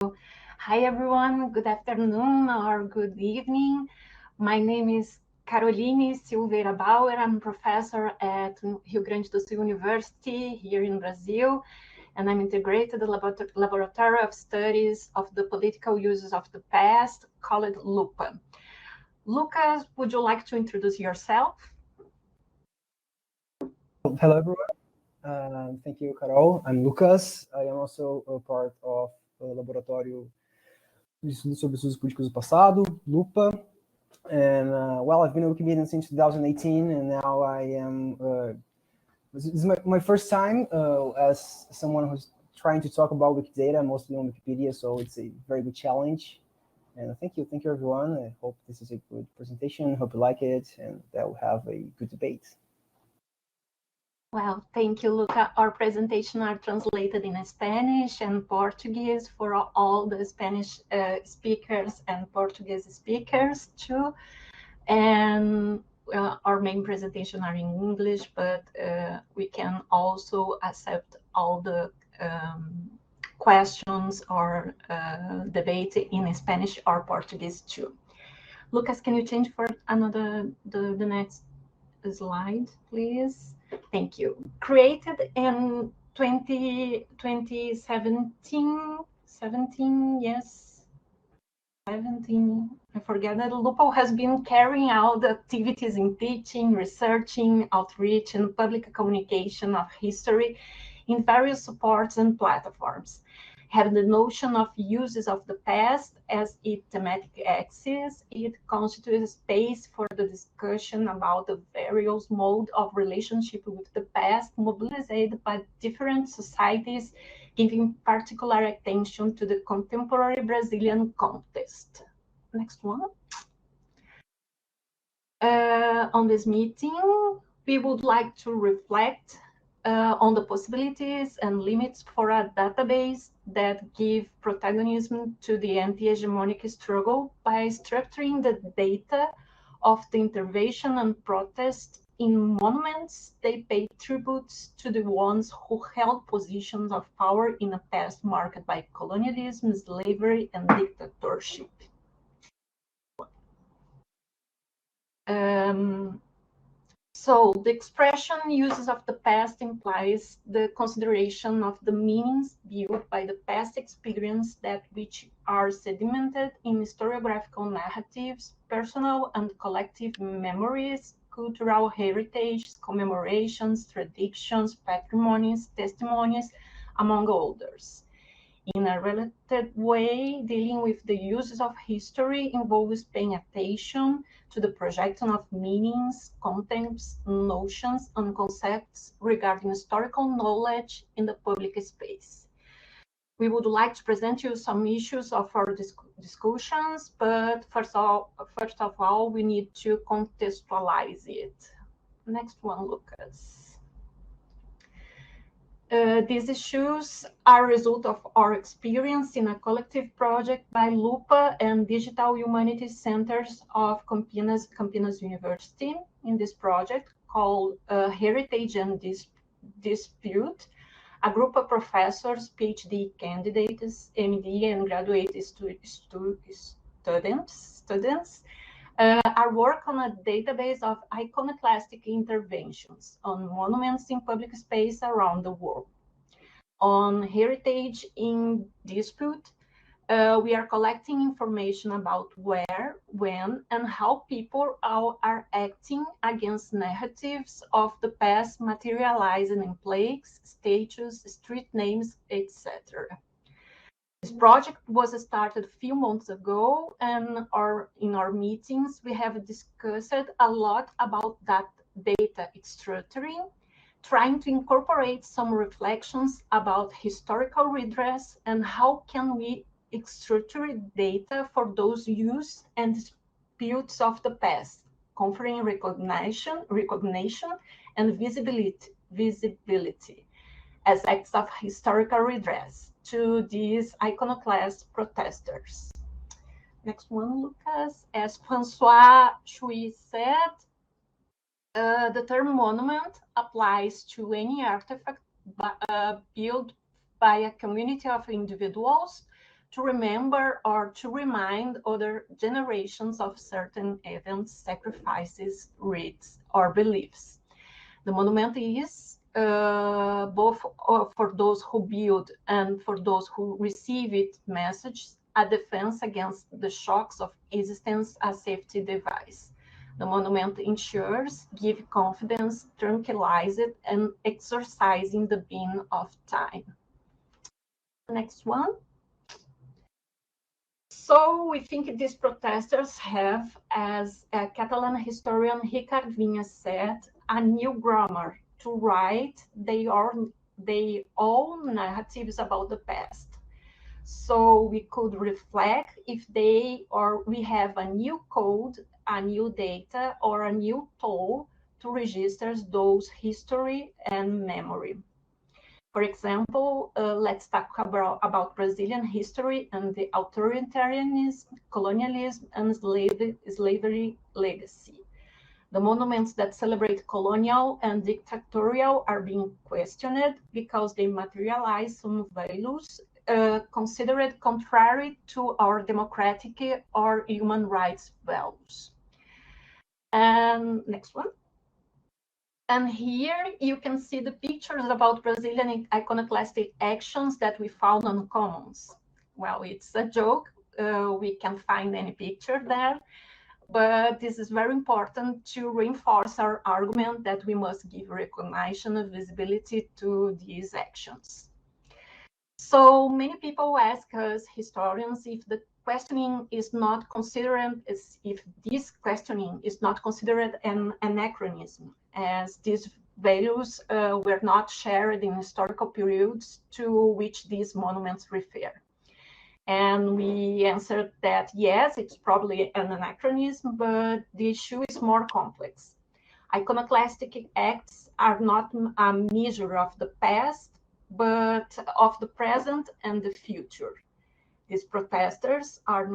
Hi everyone, good afternoon or good evening. My name is Caroline Silveira Bauer. I'm professor at Rio Grande do Sul University here in Brazil, and I'm integrated laboratory of studies of the political uses of the past, called LUPA. Lucas, would you like to introduce yourself? Hello, everyone. Thank you, Carol. I'm Lucas. I am also a part of the Laboratório de Estudos sobre Estudos Políticos do Passado, LUPA. And, well, I've been a Wikimedian since 2018, and now I am, this is my first time as someone who's trying to talk about Wikidata, mostly on Wikipedia, so it's a very good challenge. And thank you, everyone. I hope this is a good presentation, hope you like it, and that we'll have a good debate. Well, thank you, Luca. Our presentation are translated in Spanish and Portuguese for all the Spanish speakers and Portuguese speakers too. And our main presentation are in English, but we can also accept all the questions or debate in Spanish or Portuguese too. Lucas, can you change for the next slide, please? Thank you. Created in 2017, yes, 17. I forget that Lupo has been carrying out activities in teaching, researching, outreach, and public communication of history in various supports and platforms. Having the notion of uses of the past as its thematic axis, it constitutes space for the discussion about the various modes of relationship with the past mobilized by different societies, giving particular attention to the contemporary Brazilian context. Next one. On this meeting, we would like to reflect on the possibilities and limits for a database that give protagonism to the anti-hegemonic struggle by structuring the data of the intervention and protest in monuments. They pay tributes to the ones who held positions of power in a past marked by colonialism, slavery, and dictatorship. So the expression uses of the past implies the consideration of the meanings built by the past experience that which are sedimented in historiographical narratives, personal and collective memories, cultural heritage, commemorations, traditions, patrimonies, testimonies, among others. In a related way, dealing with the uses of history involves paying attention to the projection of meanings, contents, notions, and concepts regarding historical knowledge in the public space. We would like to present you some issues of our discussions, but first of all, we need to contextualize it. Next one, Lucas. These issues are a result of our experience in a collective project by LUPA and Digital Humanities Centers of Campinas University. In this project called Heritage and Dispute, a group of professors, PhD candidates, MD, and graduate students are work on a database of iconoclastic interventions on monuments in public space around the world. On heritage in dispute, we are collecting information about where, when, and how people are acting against narratives of the past materializing in plaques, statues, street names, etc. This project was started a few months ago, and in our meetings, we have discussed a lot about that data structuring, trying to incorporate some reflections about historical redress and how can we structure data for those use and disputes of the past, conferring recognition and visibility as acts of historical redress to these iconoclast protesters. Next one, Lucas. As Francois Chui said, the term monument applies to any artifact built by a community of individuals to remember or to remind other generations of certain events, sacrifices, rites, or beliefs. The monument is both for those who build and for those who receive it message, a defense against the shocks of existence, a safety device. The monument ensures, give confidence, tranquilize it, and exorcising the being of time. Next one. So we think these protesters have, as a Catalan historian Ricard Viñas said, a new grammar to write their own narratives about the past. So we could reflect if they or we have a new code, a new data, or a new tool to register those history and memory. For example, let's talk about Brazilian history and the authoritarianism, colonialism, and slavery legacy. The monuments that celebrate colonial and dictatorial are being questioned because they materialize some values considered contrary to our democratic or human rights values. And next one. And here you can see the pictures about Brazilian iconoclastic actions that we found on commons. Well, it's a joke. We can't find any picture there, but this is very important to reinforce our argument that we must give recognition and visibility to these actions. So many people ask us, historians, if the questioning is not considered, if this questioning is not considered an anachronism, as these values were not shared in historical periods to which these monuments refer. And we answered that yes, it's probably an anachronism, but the issue is more complex. Iconoclastic acts are not a measure of the past, but of the present and the future. These protesters are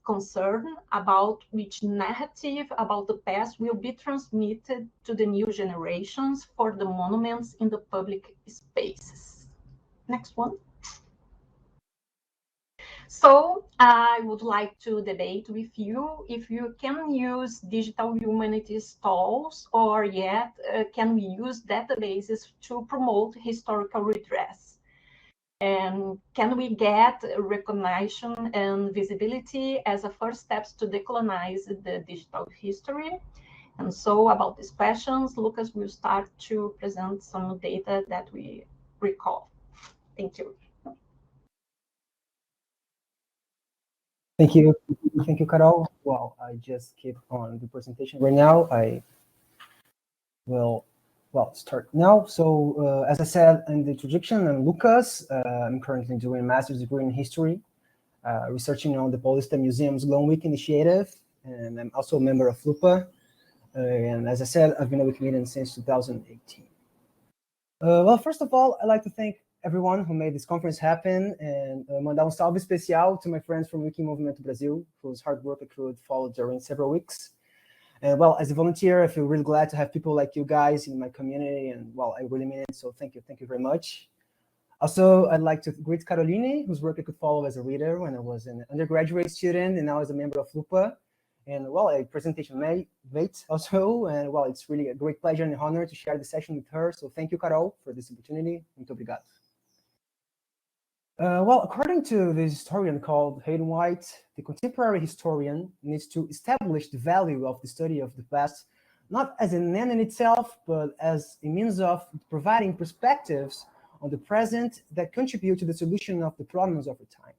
concerned about which narrative about the past will be transmitted to the new generations for the monuments in the public spaces. Next one. So I would like to debate with you if you can use digital humanities tools, or yet can we use databases to promote historical redress? And can we get recognition and visibility as a first steps to decolonize the digital history? And so about these questions, Lucas will start to present some data that we recall. Thank you. Thank you, Carol. Well, I just keep on the presentation right now. I will, start now. So, as I said in the introduction, I'm Lucas. I'm currently doing a master's degree in history, researching on the Paulista Museum's Long Week initiative, and I'm also a member of LUPA. And as I said, I've been a Wikimedian since 2018. Well, first of all, I'd like to thank everyone who made this conference happen, and mandar salve especial to my friends from Wiki Movimento Brasil, whose hard work I could follow during several weeks. And well, as a volunteer, I feel really glad to have people like you guys in my community, and well, I really mean it, so thank you very much. Also, I'd like to greet Caroline, whose work I could follow as a reader when I was an undergraduate student, and now as a member of LUPA. And well, a presentation mate also, and well, it's really a great pleasure and honor to share the session with her, so thank you, Carol, for this opportunity. Muito obrigado. Well, according to the historian called Hayden White, the contemporary historian needs to establish the value of the study of the past, not as an end in itself, but as a means of providing perspectives on the present that contribute to the solution of the problems of the time.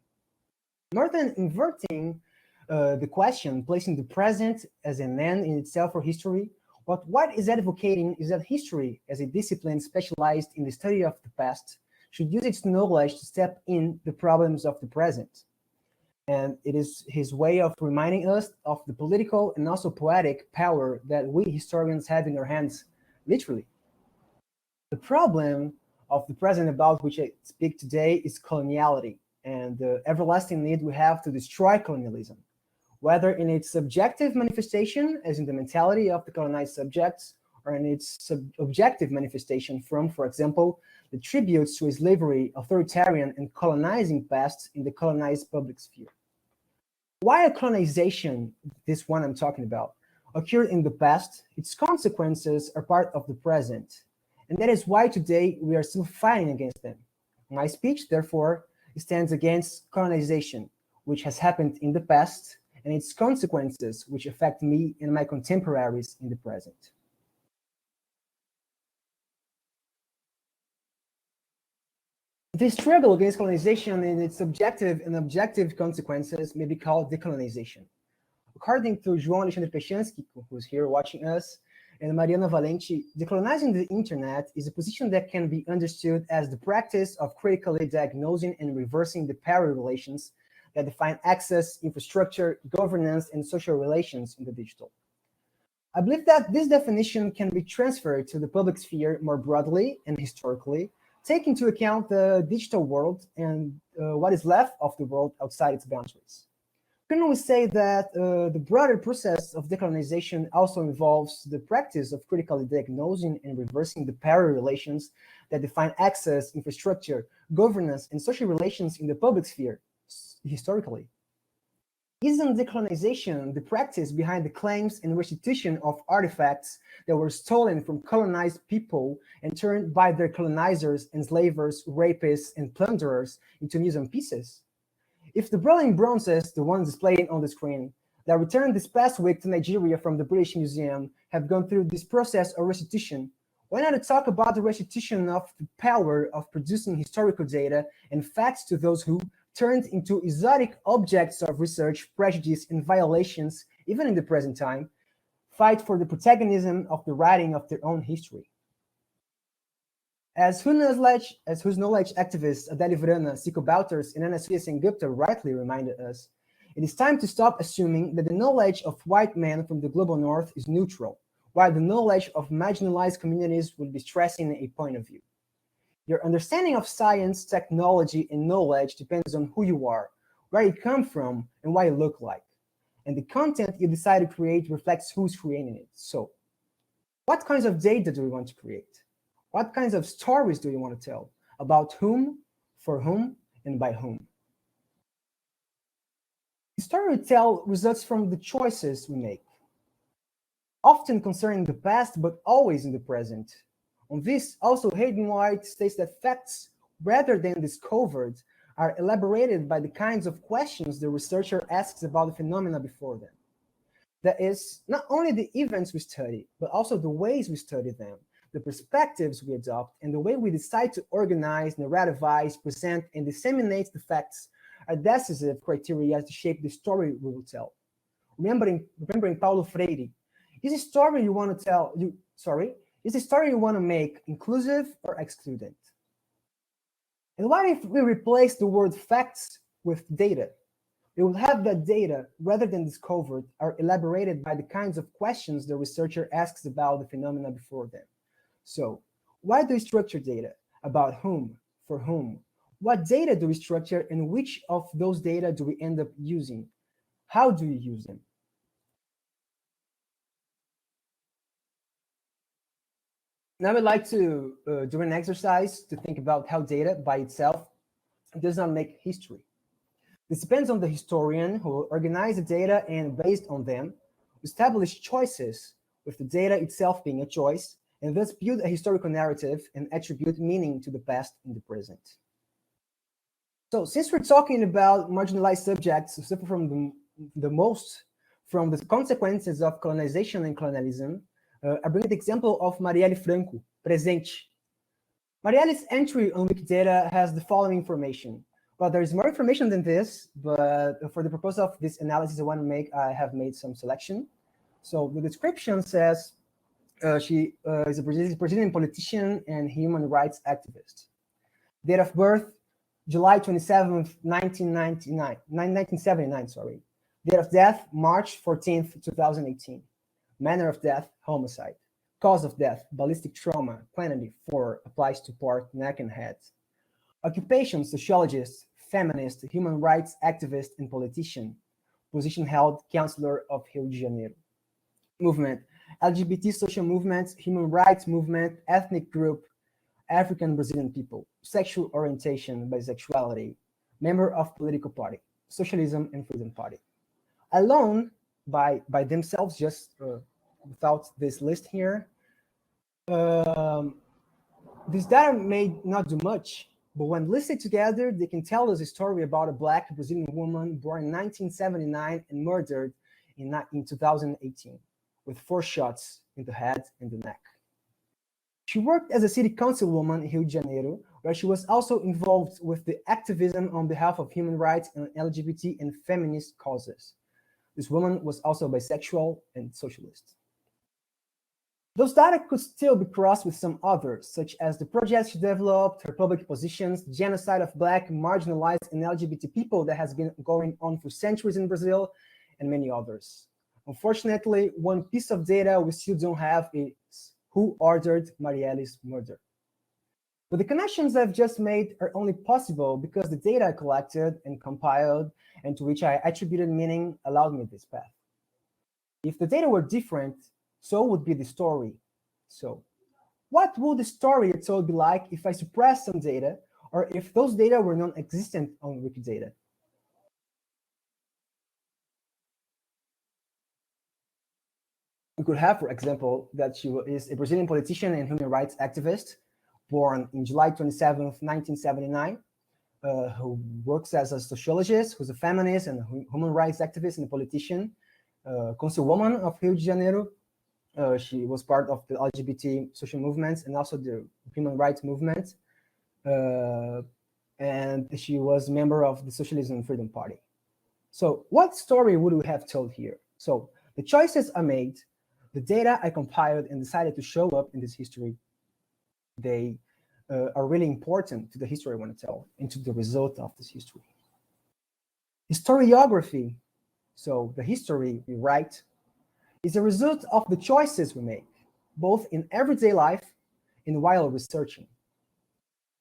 More than inverting the question, placing the present as an end in itself for history, what White is advocating is that history, as a discipline specialized in the study of the past, should use its knowledge to step in the problems of the present. And it is his way of reminding us of the political and also poetic power that we historians have in our hands, literally. The problem of the present about which I speak today is coloniality and the everlasting need we have to destroy colonialism, whether in its subjective manifestation, as in the mentality of the colonized subjects, or in its objective manifestation from, for example, the tributes to a slavery, authoritarian, and colonizing past in the colonized public sphere. While colonization, this one I'm talking about, occurred in the past, its consequences are part of the present. And that is why today we are still fighting against them. My speech, therefore, stands against colonization, which has happened in the past, and its consequences, which affect me and my contemporaries in the present. The struggle against colonization and its subjective and objective consequences may be called decolonization. According to João Alexandre Pechansky, who's here watching us, and Mariana Valenti, decolonizing the internet is a position that can be understood as the practice of critically diagnosing and reversing the power relations that define access, infrastructure, governance, and social relations in the digital. I believe that this definition can be transferred to the public sphere more broadly and historically, take into account the digital world and what is left of the world outside its boundaries. Can we say that the broader process of decolonization also involves the practice of critically diagnosing and reversing the power relations that define access, infrastructure, governance, and social relations in the public sphere historically? Isn't decolonization the practice behind the claims and restitution of artifacts that were stolen from colonized people and turned by their colonizers, enslavers, rapists, and plunderers into museum pieces? If the brawling bronzes, the ones displayed on the screen, that returned this past week to Nigeria from the British Museum, have gone through this process of restitution, why not talk about the restitution of the power of producing historical data and facts to those who turned into exotic objects of research, prejudice, and violations, even in the present time, fight for the protagonism of the writing of their own history? As whose knowledge activists Adele Vrana, Siko Bouters, and Anasuya Sengupta rightly reminded us, it is time to stop assuming that the knowledge of white men from the global north is neutral, while the knowledge of marginalized communities would be stressing a point of view. Your understanding of science, technology, and knowledge depends on who you are, where you come from, and what you look like. And the content you decide to create reflects who's creating it. So, what kinds of data do we want to create? What kinds of stories do you want to tell? About whom, for whom, and by whom? The story we tell results from the choices we make, often concerning the past, but always in the present. On this, also Hayden White states that facts, rather than discovered, are elaborated by the kinds of questions the researcher asks about the phenomena before them. That is, not only the events we study, but also the ways we study them, the perspectives we adopt, and the way we decide to organize, narrativize, present, and disseminate the facts are decisive criteria to shape the story we will tell. Remembering Paulo Freire, is the story you want to tell, is the story you want to make inclusive or excludent? And what if we replace the word facts with data? We will have that data, rather than discovered, are elaborated by the kinds of questions the researcher asks about the phenomena before them. So, why do we structure data? About whom? For whom? What data do we structure, and which of those data do we end up using? How do we use them? Now I'd like to do an exercise to think about how data by itself does not make history. This depends on the historian who will organize the data and, based on them, establish choices, with the data itself being a choice, and thus build a historical narrative and attribute meaning to the past in the present. So since we're talking about marginalized subjects who suffer from the most from the consequences of colonization and colonialism, I bring the example of Marielle Franco, Presente. Marielle's entry on Wikidata has the following information. Well, there's more information than this, but for the purpose of this analysis I have made some selection. So the description says she is a Brazilian politician and human rights activist. Date of birth, July 27th, 1979. Date of death, March 14th, 2018. Manner of death, homicide. Cause of death, ballistic trauma, quantity 4, applies to part, neck, and head. Occupation, sociologist, feminist, human rights activist, and politician. Position held, Councillor of Rio de Janeiro. Movement, LGBT social movements, human rights movement, ethnic group, African Brazilian people, sexual orientation, bisexuality, member of political party, socialism and freedom party. Alone, by themselves, just without this list here, this data may not do much, but when listed together, they can tell us a story about a Black Brazilian woman born in 1979 and murdered in 2018 with 4 shots in the head and the neck. She worked as a city councilwoman in Rio de Janeiro, where she was also involved with the activism on behalf of human rights and LGBT and feminist causes. This woman was also bisexual and socialist. Those data could still be crossed with some others, such as the projects she developed, her public positions, the genocide of Black, marginalized, and LGBT people that has been going on for centuries in Brazil, and many others. Unfortunately, one piece of data we still don't have is who ordered Marielle's murder. But the connections I've just made are only possible because the data I collected and compiled and to which I attributed meaning allowed me this path. If the data were different, so would be the story. So what would the story I told be like if I suppressed some data or if those data were non-existent on Wikidata? We could have, for example, that she is a Brazilian politician and human rights activist born in July 27th, 1979, who works as a sociologist, who's a feminist and a human rights activist and a politician, councilwoman of Rio de Janeiro. She was part of the LGBT social movements and also the human rights movement. And she was a member of the Socialism and Freedom Party. So what story would we have told here? So the choices I made, the data I compiled and decided to show up in this history, they are really important to the history I want to tell and to the result of this history. Historiography, so the history we write, is a result of the choices we make, both in everyday life and while researching.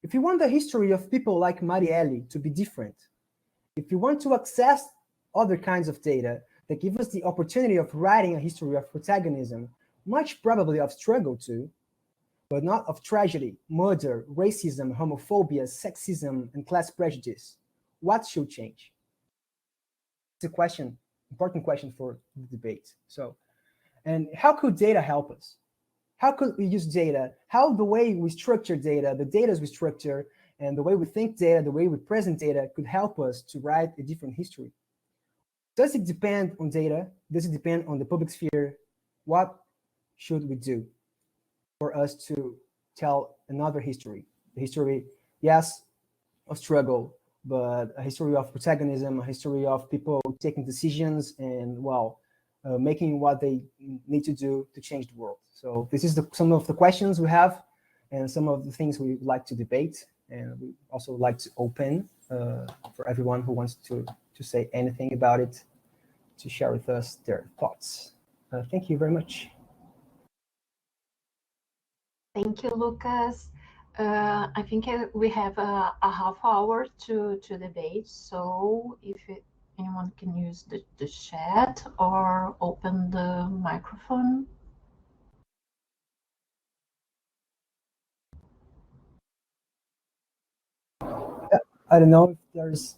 If you want the history of people like Marielle to be different, if you want to access other kinds of data that give us the opportunity of writing a history of protagonism, much probably of struggle too, but not of tragedy, murder, racism, homophobia, sexism, and class prejudice, what should change? It's a question, important question for the debate. So, and how could data help us? How could we use data? How the way we structure data, the data we structure, and the way we think data, the way we present data could help us to write a different history? Does it depend on data? Does it depend on the public sphere? What should we do for us to tell another history? A history, yes, of struggle, but a history of protagonism, a history of people taking decisions and, well, making what they need to do to change the world. So this is some of the questions we have and some of the things we would like to debate. And we also like to open for everyone who wants to say anything about it, to share with us their thoughts. Thank you very much. Thank you, Lucas. I think we have a half hour to debate. So if anyone can use the chat or open the microphone. I don't know if there's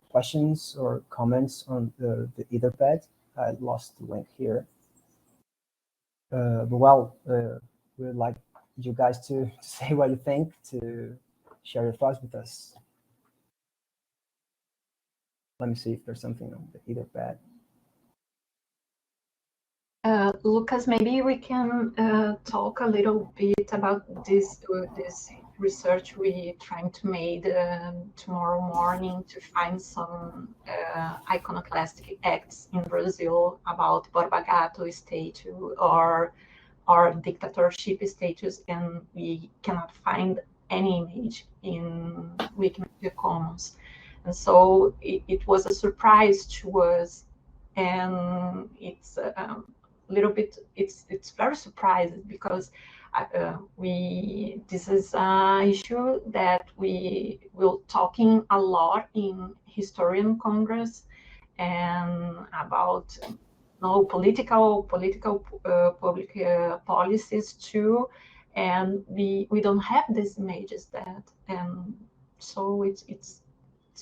questions or comments on the Etherpad. I lost the link here. But well, we'd like you guys to say what you think, to share your thoughts with us. Let me see if there's something on the Etherpad. Lucas, maybe we can talk a little bit about this research we're trying to make tomorrow morning to find some iconoclastic acts in Brazil about Borba Gato statue or dictatorship status, and we cannot find any image in Wikimedia Commons. And so it was a surprise to us, and it's little bit, it's very surprising because this is an issue that we will talking a lot in Historian Congress and about political public policies too, and we don't have these images that, and so it's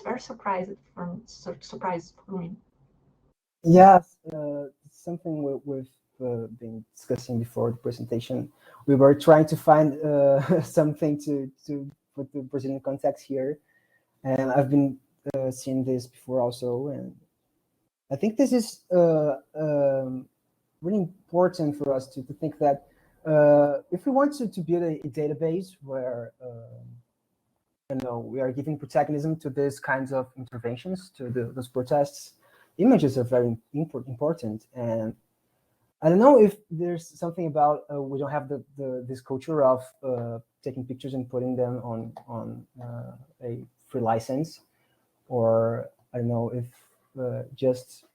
very surprised for me. Yes, something we've been discussing before the presentation. We were trying to find something to put the Brazilian context here, and I've been seeing this before also, and I think this is really important for us to think that if we want to build a database where we are giving protagonism to these kinds of interventions, to those protests, images are very important. And I don't know if there's something about we don't have this culture of taking pictures and putting them on a free license, or I don't know if just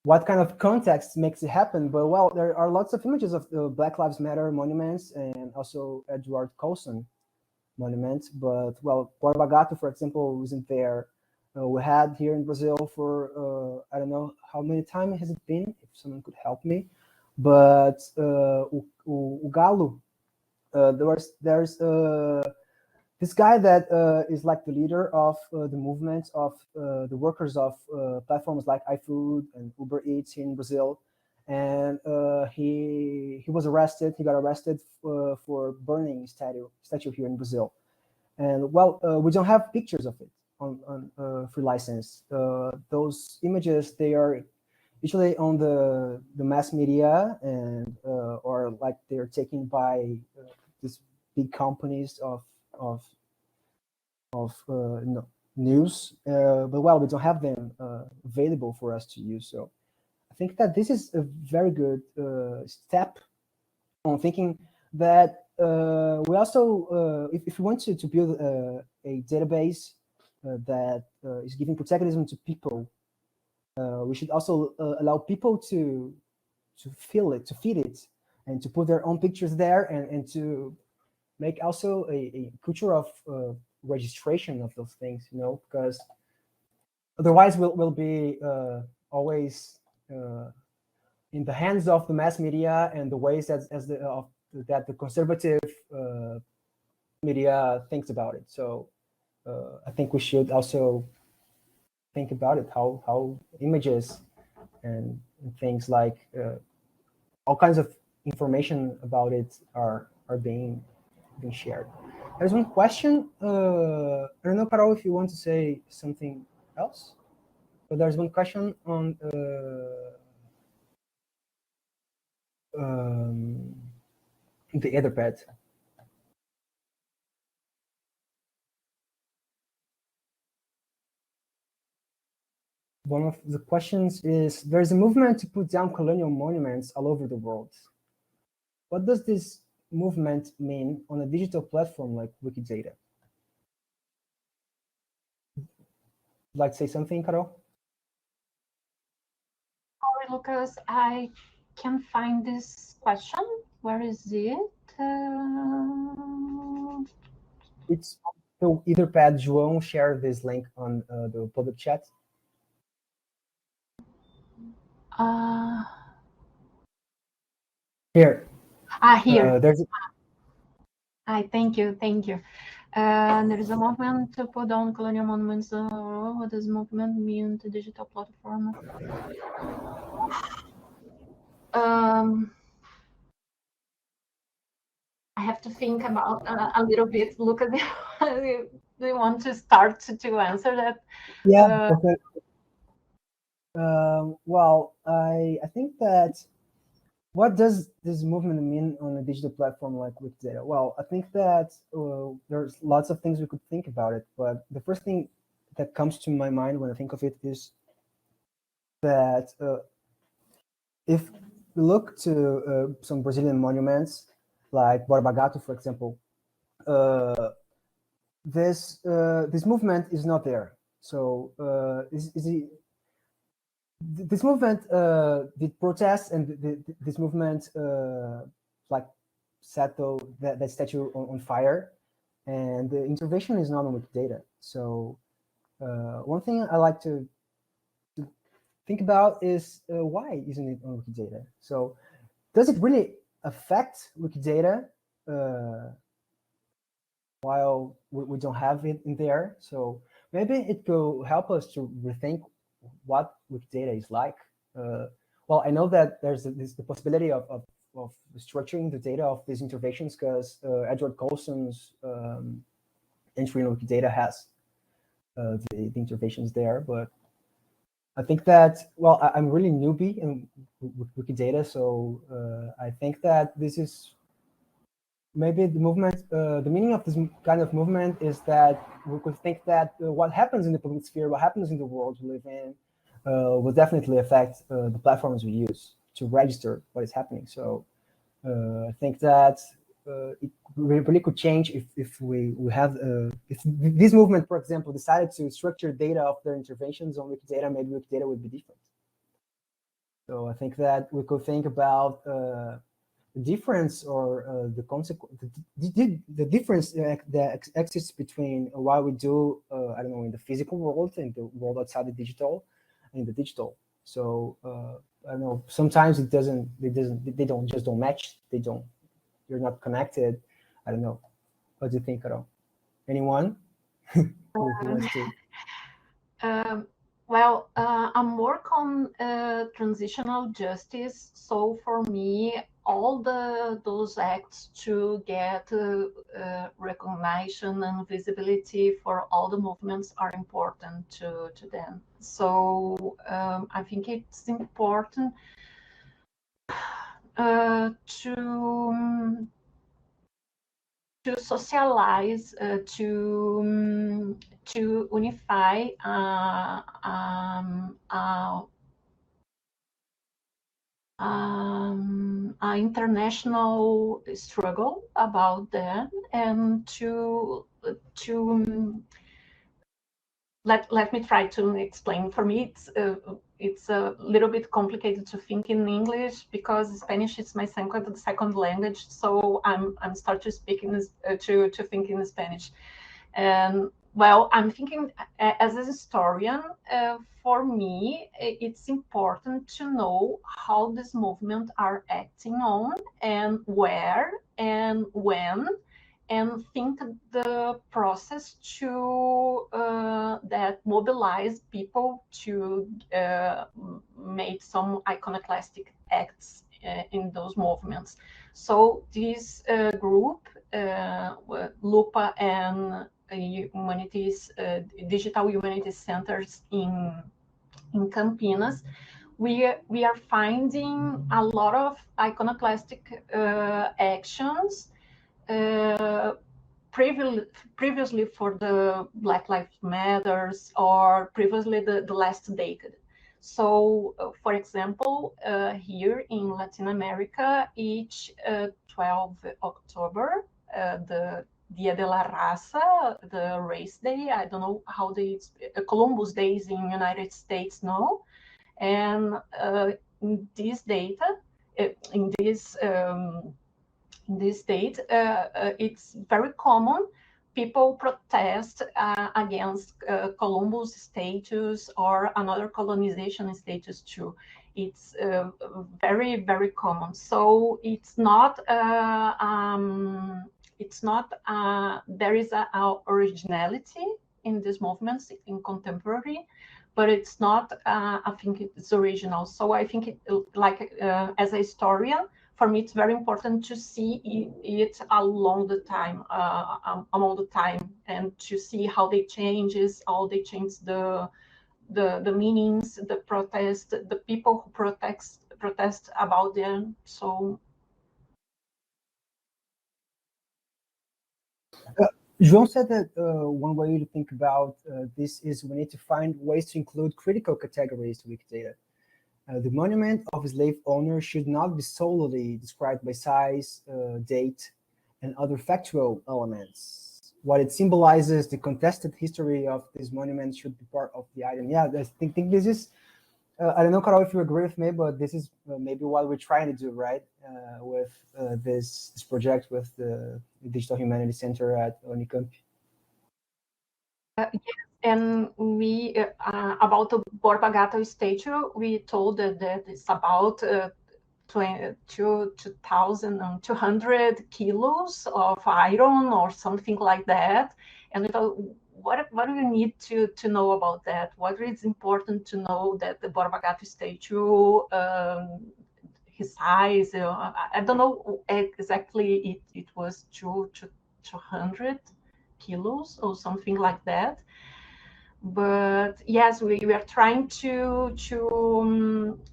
what kind of context makes it happen. But well, there are lots of images of the Black Lives Matter monuments and also Edward Colson monuments. But well, Borba Gato, for example, wasn't there. We had here in Brazil for I don't know how many times has it been. If someone could help me, but o Galo, there's this guy that is like the leader of the movement of the workers of platforms like iFood and Uber Eats in Brazil, and he was arrested. He got arrested for burning statue here in Brazil, and well, we don't have pictures of it on free license. Those images, they are usually on the mass media, and or like they're taken by these big companies of news, but well, we don't have them available for us to use. So I think that this is a very good step on thinking that we also, if we want to build a database that is giving protagonism to people, we should also allow people to feel it, to feed it, and to put their own pictures there, and to make also a culture of registration of those things, because otherwise we'll be always in the hands of the mass media and the ways that the conservative media thinks about it. So I think we should also think about it, how images and things like all kinds of information about it are being shared. There's one question. I don't know, Carol, if you want to say something else, but there's one question on the Etherpad. One of the questions is, there's a movement to put down colonial monuments all over the world. What does this movement mean on a digital platform like Wikidata? Would you like to say something, Carol? Sorry, Lucas, I can't find this question. Where is it? It's on the Etherpad. João shared this link on the public chat. Here. Here. There's. Thank you. There is a movement to put down colonial monuments. What does movement mean to digital platform? I have to think about a little bit. Lucas, do you want to start to answer that? Yeah. Okay. Well, I think that what does this movement mean on a digital platform like Wikidata? Well, I think that there's lots of things we could think about it, but the first thing that comes to my mind when I think of it is that if we look to some Brazilian monuments, like Borba Gato, for example, this movement is not there. So this movement did protest, and this movement like settle that statue on fire, and the intervention is not on Wikidata. So one thing I like to think about is why isn't it on Wikidata? So does it really affect Wikidata while we don't have it in there. So maybe it could help us to rethink what Wikidata is like. Well, I know that there's the possibility of structuring the data of these interventions, because Edward Colson's entry in Wikidata has the interventions there. But I think that, well, I'm really newbie in Wikidata, so I think that this is maybe the movement, the meaning of this kind of movement is that we could think that what happens in the public sphere, what happens in the world we live in, will definitely affect the platforms we use to register what is happening. So I think that it really could change if we have, if this movement, for example, decided to structure data of their interventions on Wikidata, maybe Wikidata would be different. So I think that we could think about the difference or the consequence, the difference that exists between what we do, I don't know, in the physical world and the world outside the digital, in the digital. So I don't know, sometimes they don't match. You're not connected. I don't know. What do you think, Carol? Anyone who wants to? Well, I'm work on transitional justice. So for me, all those acts to get recognition and visibility for all the movements are important to them. So I think it's important to socialize, to unify an international struggle about that, and to let me try to explain. For me, it's a little bit complicated to think in English because Spanish is my second language. So I'm start to speak in this, to think in Spanish. And well, I'm thinking as a historian, for me, it's important to know how this movement are acting on and where and when, and think the process to that mobilize people to make some iconoclastic acts in those movements. So this group, Lupa and humanities, digital humanities centers in Campinas, we are finding a lot of iconoclastic actions. Previously for the Black Lives Matters, or previously the last decade. So, for example, here in Latin America, each 12 October, the Dia de la Raza, the race day, I don't know how they, Columbus Days in United States, no? And in this data, in this date, it's very common. People protest against Columbus status or another colonization status too. It's very, very common. So it's not there is a originality in these movements in contemporary, but it's not I think it's original. So I think it, like as a historian, for me, it's very important to see it along the time, and to see how they changes, how they change the meanings, the protest, the people who protest about them. So. João said that one way to think about this is we need to find ways to include critical categories to Wikidata. The monument of a slave owner should not be solely described by size, date, and other factual elements. What it symbolizes, the contested history of this monument, should be part of the item. Yeah, I think this is, I don't know, Carol, if you agree with me, but this is maybe what we're trying to do, right? With this project with the Digital Humanities Center at Unicamp. Yes, and we about the Borba Gato statue, we told that it's about 2,200 kilos of iron or something like that. And we thought, what do you need to know about that? What is important to know that the Borba Gato statue, his size, I don't know exactly, it was 200 kilos or something like that. But yes, we are trying to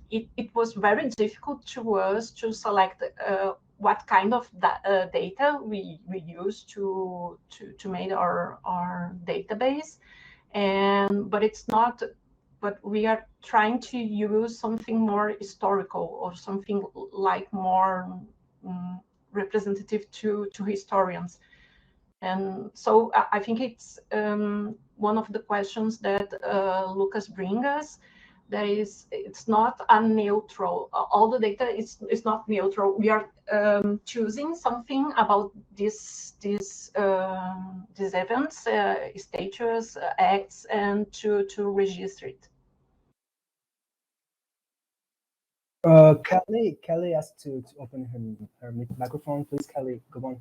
it was very difficult to us to select what kind of data we use to make our database, but it's not. But we are trying to use something more historical or something like more representative to historians. And so I think it's one of the questions that Lucas brings us. That is, it's not a neutral. All the data is not neutral. We are choosing something about these events, statues, acts, and to register it. Kelly asked to open her microphone. Please, Kelly, go on.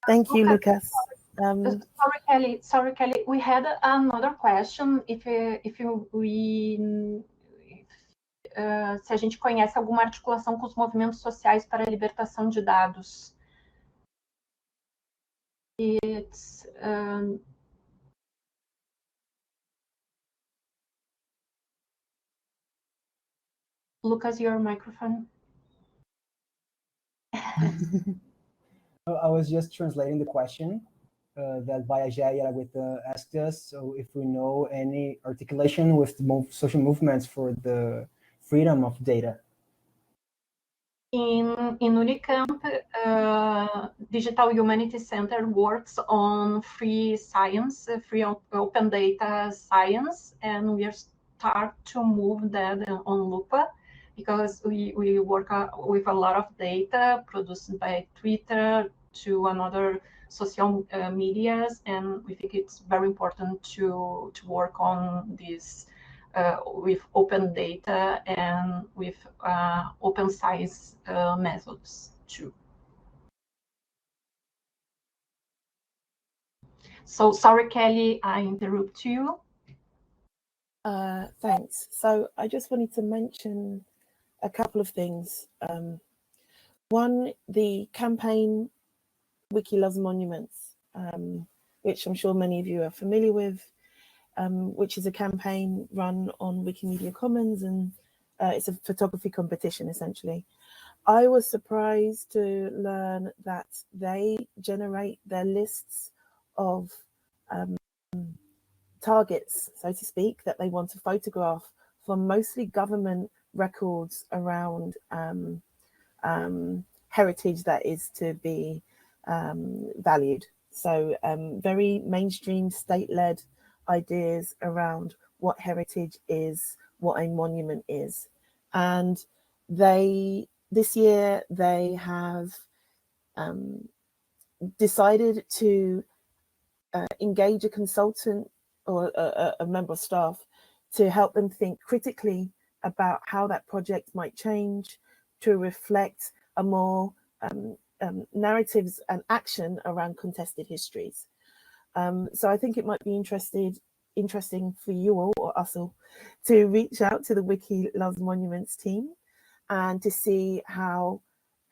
Thank you, Lucas. Sorry, Kelly. We had another question. Se a gente conhece alguma articulação com os movimentos sociais para a libertação de dados. It's Lucas, your microphone. I was just translating the question that Bayajay asked us. So if we know any articulation with the social movements for the freedom of data. In Unicamp, Digital Humanities Center works on free science, free open data science, and we are start to move that on Lupa, because we work with a lot of data produced by Twitter to another social medias, and we think it's very important to work on this with open data and with open science methods too. So sorry, Kelly, I interrupt you. Thanks. So I just wanted to mention a couple of things. One, the campaign Wiki Loves Monuments, which I'm sure many of you are familiar with, which is a campaign run on Wikimedia Commons, and it's a photography competition, essentially. I was surprised to learn that they generate their lists of targets, so to speak, that they want to photograph from mostly government records around heritage that is to be valued. So very mainstream state-led ideas around what heritage is, what a monument is. And this year they have decided to engage a consultant or a member of staff to help them think critically about how that project might change to reflect a more narratives and action around contested histories. So I think it might be interesting for you all, or us all, to reach out to the Wiki Loves Monuments team and to see how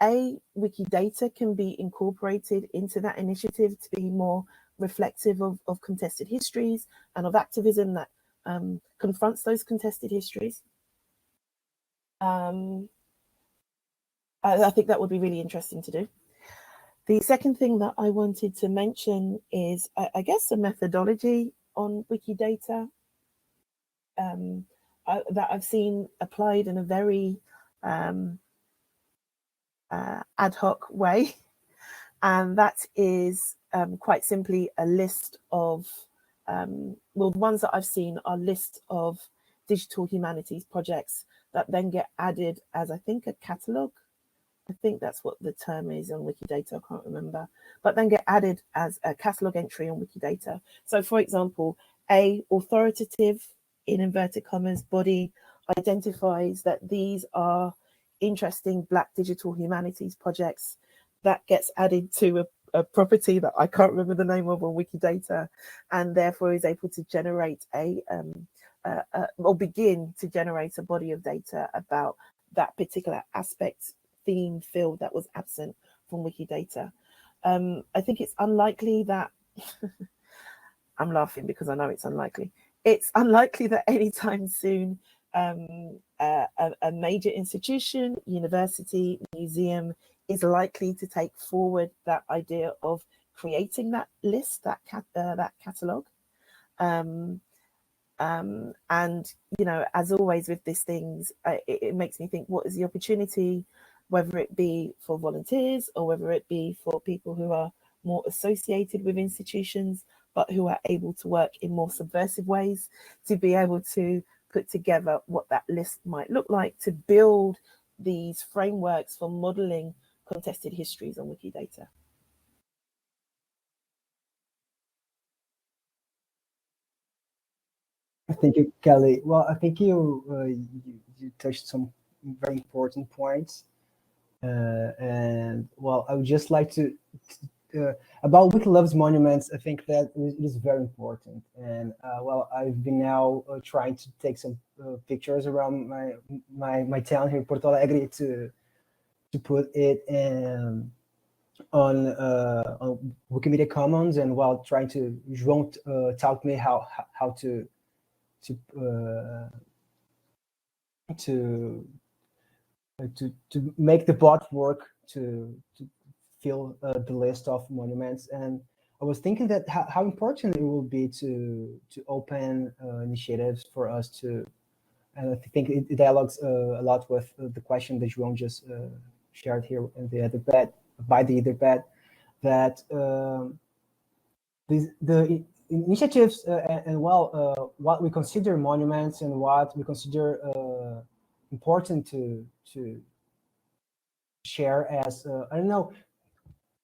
Wikidata can be incorporated into that initiative to be more reflective of contested histories and of activism that confronts those contested histories. I think that would be really interesting to do. The second thing that I wanted to mention is, I guess, a methodology on Wikidata that I've seen applied in a very ad hoc way. And that is quite simply a list of, well, the ones that I've seen are lists of digital humanities projects that then get added as, I think, a catalogue. I think that's what the term is on Wikidata, I can't remember, but then get added as a catalogue entry on Wikidata. So for example, a authoritative, in inverted commas, body identifies that these are interesting Black digital humanities projects, that gets added to a property that I can't remember the name of on Wikidata, and therefore is able to generate or begin to generate a body of data about that particular aspect, theme, field that was absent from Wikidata. I think it's unlikely that, I'm laughing because I know it's unlikely. It's unlikely that anytime soon a major institution, university, museum is likely to take forward that idea of creating that list, that catalogue. And as always with these things, it makes me think, what is the opportunity, whether it be for volunteers or whether it be for people who are more associated with institutions but who are able to work in more subversive ways, to be able to put together what that list might look like, to build these frameworks for modeling contested histories on Wikidata. Thank you, Kelly. Well, I think you touched some very important points, and well, I would just like to about Wiki Loves Monuments. I think that it is very important, and well, I've been now trying to take some pictures around my town here, Porto Alegre, to put it in on Wikimedia Commons, and while trying to João taught me how to make the bot work to fill the list of monuments. And I was thinking that how important it will be to open initiatives for us to, and I think it dialogues a lot with the question that João just shared here in the Etherpad, by the Etherpad, that the initiatives and well, what we consider monuments and what we consider important to share as I don't know.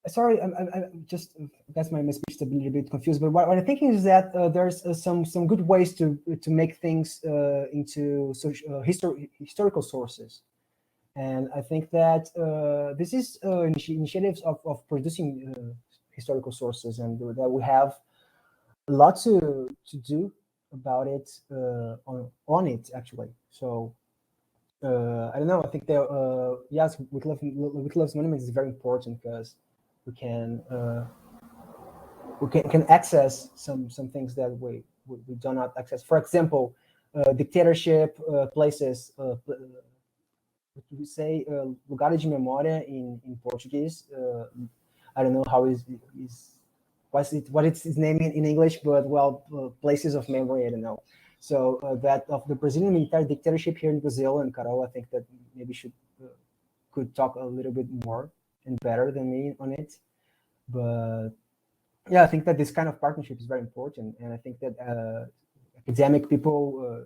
Sorry, I'm just, that's my speech is a little bit confused. But what I'm thinking is that there's some good ways to make things into historical sources, and I think that this is initiatives of producing historical sources, and that we have a lot to do about it on it actually. So I don't know. I think that yes, Wiki Loves Monuments is very important because we can access some things that we do not access. For example, dictatorship places. We say lugares de memória in Portuguese. I don't know how is what it's his name in English, but well, places of memory. I don't know. So that of the Brazilian military dictatorship here in Brazil, and Carol, I think that maybe could talk a little bit more and better than me on it. But yeah, I think that this kind of partnership is very important, and I think that academic people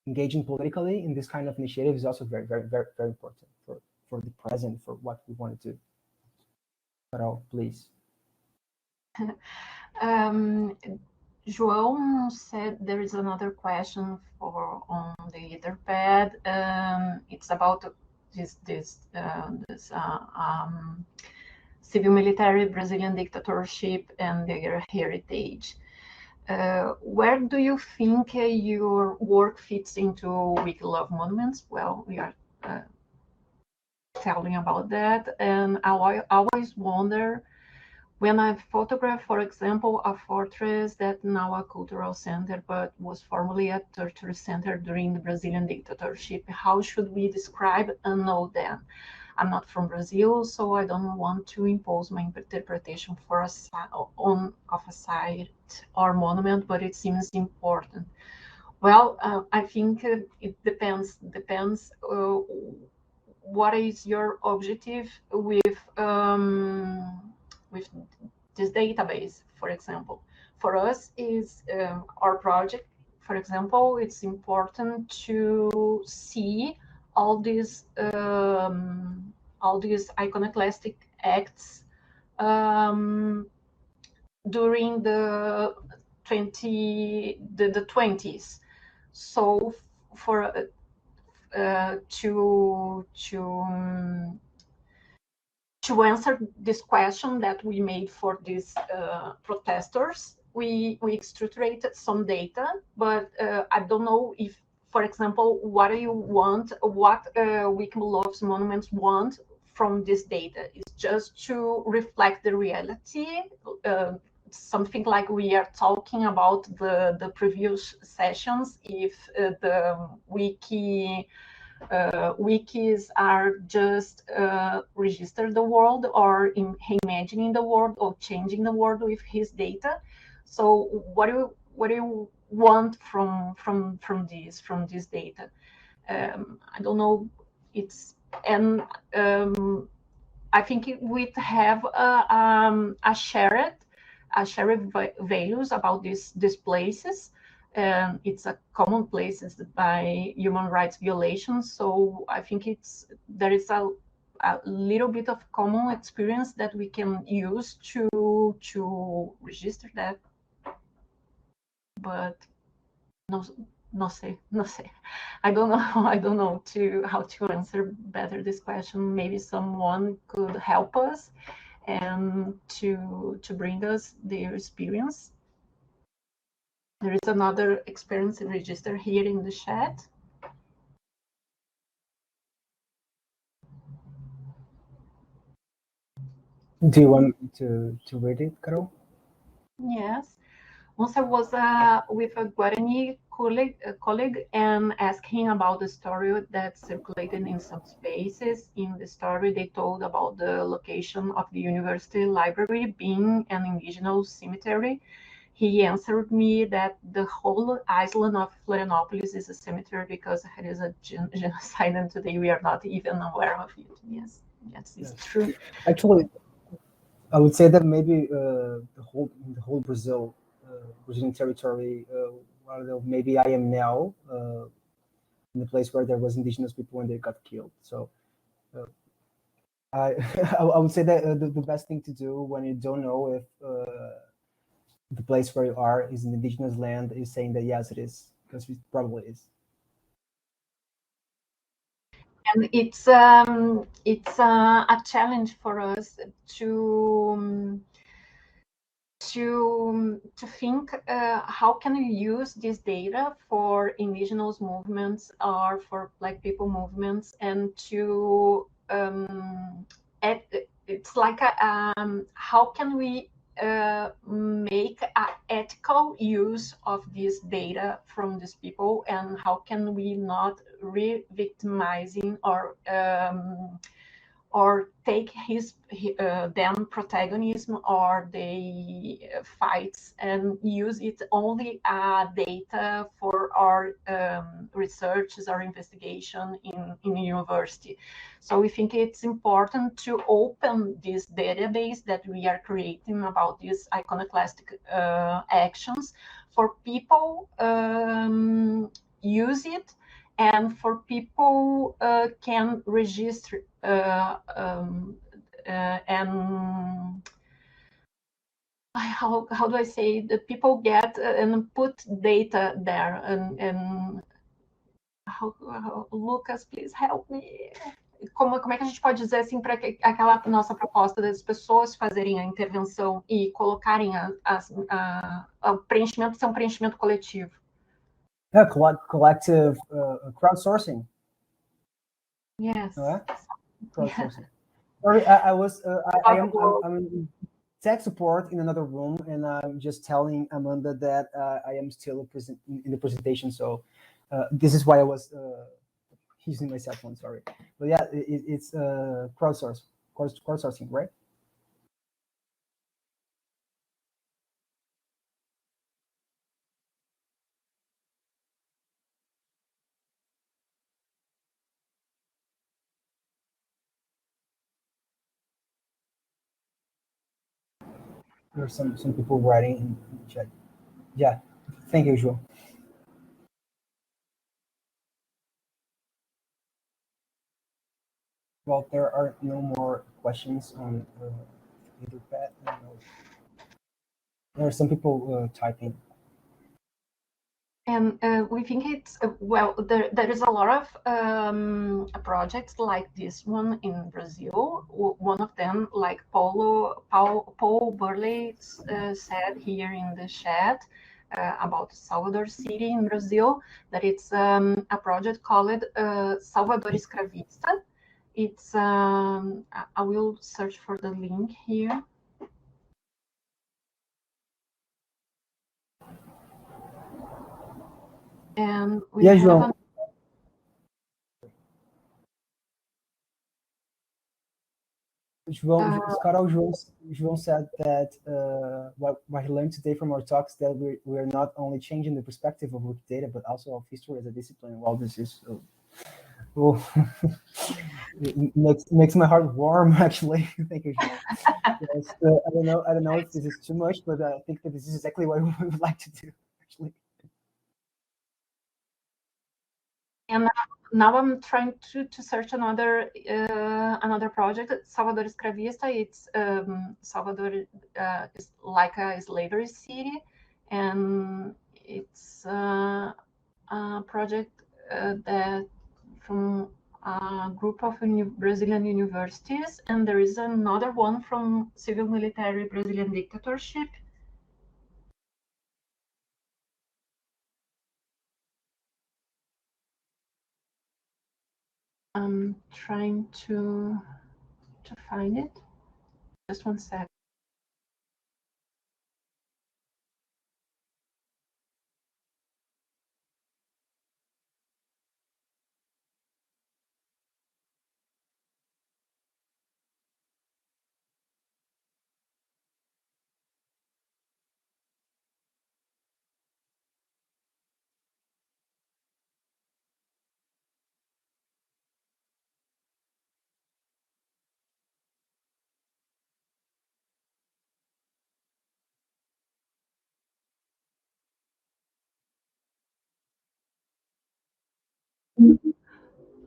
engaging politically in this kind of initiative is also very, very, very, very important for the present, for what we want to do. Carol, please. João said there is another question on the Etherpad. It's about this civil military Brazilian dictatorship and their heritage. Where do you think your work fits into Wiki Love Monuments? Well, we are telling about that, and I always wonder, when I photograph, for example, a fortress that now a cultural center, but was formerly a torture center during the Brazilian dictatorship, how should we describe and know them? I'm not from Brazil, so I don't want to impose my interpretation for of a site or monument, but it seems important. Well, I think it depends. What is your objective with this database, for example? For us, is our project, for example, it's important to see all these iconoclastic acts during the 20s. So to answer this question that we made for these protesters, we structured some data, but I don't know if, for example, what do you want, what Wikimelove's monuments want from this data? It's just to reflect the reality, something like we are talking about the previous sessions, if the wikis are just register the world or imagining the world or changing the world with his data. So what do you want from this data? I don't know. And I think we have a shared values about these places. It's a common places by human rights violations. So I think there is a little bit of common experience that we can use to register that. But no sé. I don't know how to answer better this question. Maybe someone could help us and to bring us their experience. There is another experience register here in the chat. Do you want to read it, Carol? Yes. Once I was with a Guarani colleague and asked him about the story that circulated in some spaces. In the story, they told about the location of the university library being an indigenous cemetery. He answered me that the whole island of Florianopolis is a cemetery because it is a genocide, and today we are not even aware of it. Yes, it's true. Actually, I would say that maybe the whole Brazilian territory, maybe I am now in the place where there was indigenous people when they got killed. So I I would say that the best thing to do when you don't know if the place where you are is an indigenous land is saying that yes, it is, because it probably is. And it's a challenge for us to think how can we use this data for indigenous movements or for Black people movements, and to it's like how can we make an ethical use of this data from these people, and how can we not re-victimizing or take them protagonism or the fights and use it only data for our researches or investigation in university. So we think it's important to open this database that we are creating about these iconoclastic actions for people use it, and for people can register and how do I say, the people get and put data there, and how Lucas, please help me. Como é que a gente pode dizer assim, para aquela nossa proposta das pessoas fazerem a intervenção e colocarem o preenchimento ser um preenchimento coletivo? Yeah, collective crowdsourcing. Yes. Crowdsourcing. Sorry, I'm in tech support in another room, and I'm just telling Amanda that I am still in the presentation. So this is why I was using my cell phone. Sorry, but yeah, it's crowdsourcing, right? There are some people writing in the chat. Yeah, thank you, João. Well, there are no more questions on Etherpad. There are some people typing. And we think it's, well, there is a lot of projects like this one in Brazil. One of them, like Paul Burley said here in the chat about Salvador City in Brazil, that it's a project called Salvador Escravista. It's, I will search for the link here. And we Yeah, have João. João said that what he learned today from our talks, that we're not only changing the perspective of Wikidata, but also of history as a discipline. Well, this is it makes my heart warm, actually. Thank you, João. Yes, I don't know if this is too much, but I think that this is exactly what we would like to do, actually. And now I'm trying to search another project, Salvador Escravista. It's Salvador is like a slavery city, and it's a project that from a group of Brazilian universities, and there is another one from civil military Brazilian dictatorship. I'm trying to find it. Just one sec.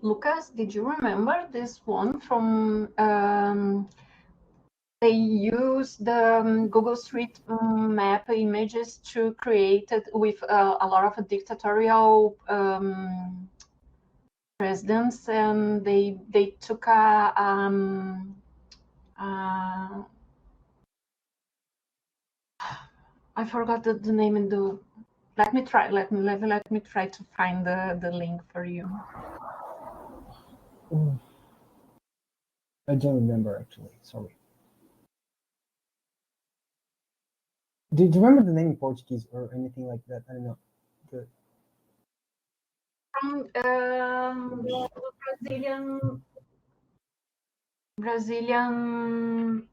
Lucas, did you remember this one from, they use the Google Street Map images to create it with a lot of dictatorial presidents, and they took I forgot the name in the, let me try to find the link for you. I don't remember, actually. Sorry. Do you remember the name in Portuguese or anything like that? I don't know. From Brazilian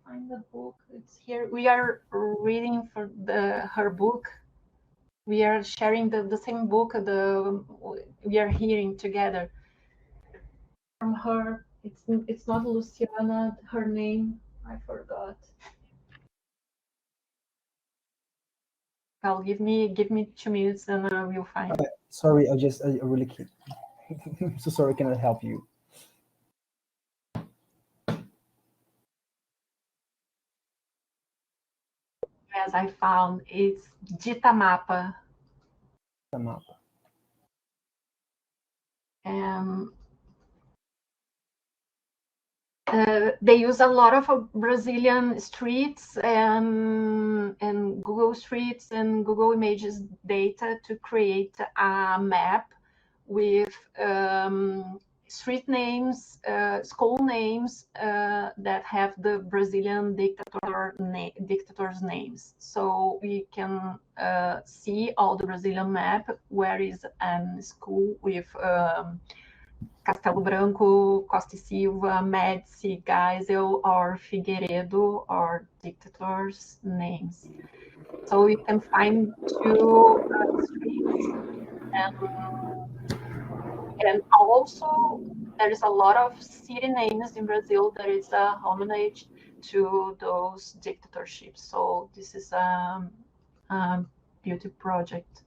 find the book. It's here. We are reading for her book. We are sharing the same book. We are hearing together from her. It's not Luciana. Her name I forgot. Well, give me 2 minutes and I will find. Sorry, I really can't. I'm so sorry, I cannot help you. As I found, it's Ditamapa. Ditamapa. And they use a lot of Brazilian streets and Google Streets and Google Images data to create a map with street names, school names that have the Brazilian dictators' names. So we can see all the Brazilian map where is a school with Castelo Branco, Costa e Silva, Médici, Geisel, or Figueiredo, or dictators' names. So you can find 2 streets. And also, there is a lot of city names in Brazil that is a homage to those dictatorships. So this is a beauty project.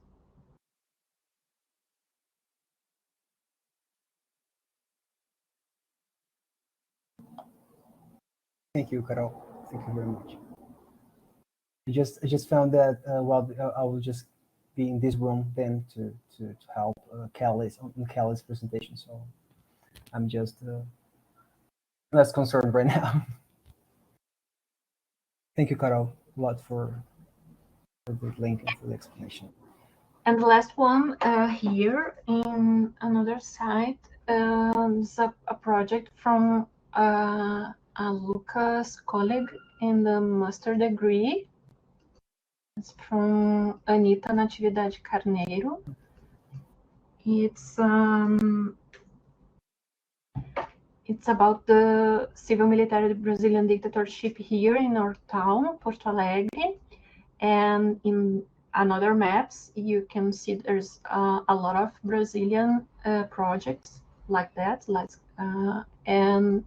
Thank you, Carol. Thank you very much. I just found that I will just be in this room then to help Kelly's presentation. So I'm just less concerned right now. Thank you, Carol, a lot for the link and for the explanation. And the last one here in another site is a project from Lucas' colleague in the master degree. It's from Anitta Natividade Carneiro. It's about the civil military Brazilian dictatorship here in our town, Porto Alegre. And in another maps, you can see there's a lot of Brazilian projects like that, and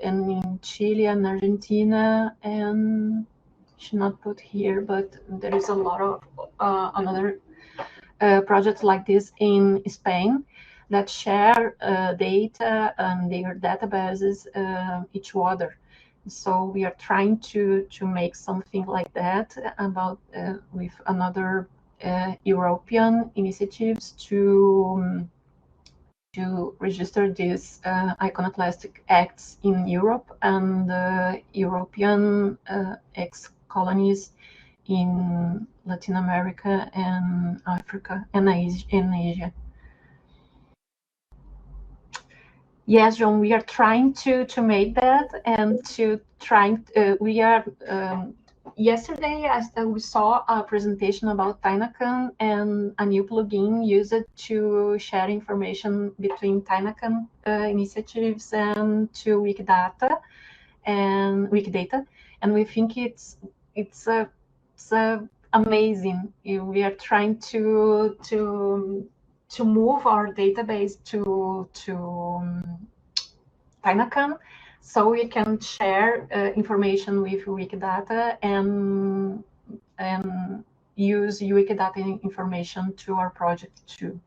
in Chile and Argentina, and should not put here, but there is a lot of another projects like this in Spain that share data and their databases each other. So we are trying to make something like that about with another European initiatives to register these iconoclastic acts in Europe and European ex-colonies in Latin America and Africa and Asia. Yes, John, we are trying to make that and yesterday we saw a presentation about TynaCon and a new plugin used to share information between TynaCon initiatives and to Wikidata, and we think it's amazing. We are trying to move our database to TynaCon, so we can share information with Wikidata and use Wikidata information to our project too.